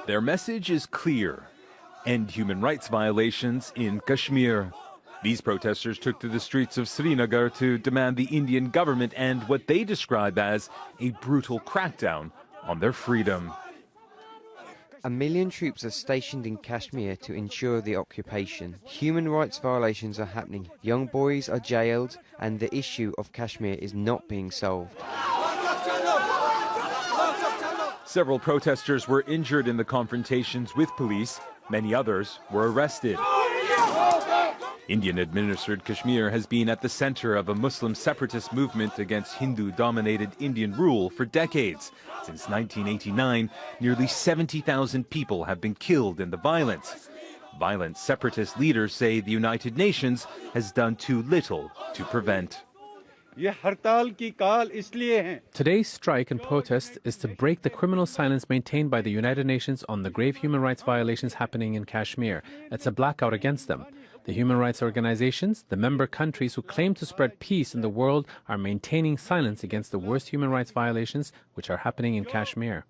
Their message is clear: end human rights violations in Kashmir. These protesters took to the streets of Srinagar to demand the Indian government end what they describe as a brutal crackdown on their freedom. 1 million troops are stationed in Kashmir to ensure the occupation. Human rights violations are happening. Young boys are jailed, and the issue of Kashmir is not being solved. Several protesters were injured in the confrontations with police. Many others were arrested. Indian-administered Kashmir has been at the center of a Muslim separatist movement against Hindu-dominated Indian rule for decades. Since 1989, nearly 70,000 people have been killed in the violence. Violent separatist leaders say the United Nations has done too little to prevent. Today's strike and protest is to break the criminal silence maintained by the United Nations on the grave human rights violations happening in Kashmir. It's a blackout against them. The human rights organizations, the member countries who claim to spread peace in the world, are maintaining silence against the worst human rights violations which are happening in Kashmir.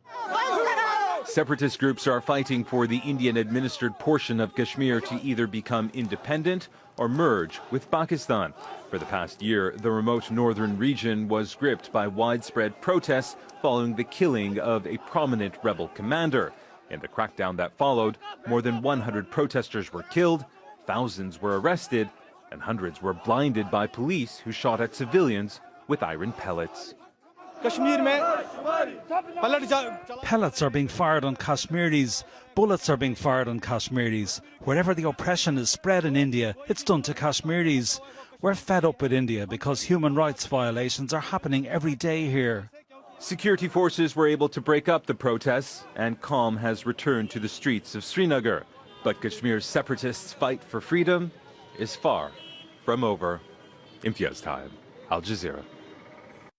Separatist groups are fighting for the Indian-administered portion of Kashmir to either become independent or merge with Pakistan. For the past year, the remote northern region was gripped by widespread protests following the killing of a prominent rebel commander. In the crackdown that followed, more than 100 protesters were killed, thousands were arrested, and hundreds were blinded by police who shot at civilians with iron pellets. Pellets are being fired on Kashmiris. Bullets are being fired on Kashmiris. Wherever the oppression is spread in India, it's done to Kashmiris. We're fed up with India because human rights violations are happening every day here. Security forces were able to break up the protests, and calm has returned to the streets of Srinagar. But Kashmir's separatists' fight for freedom is far from over. Imtiaz Time, Al Jazeera.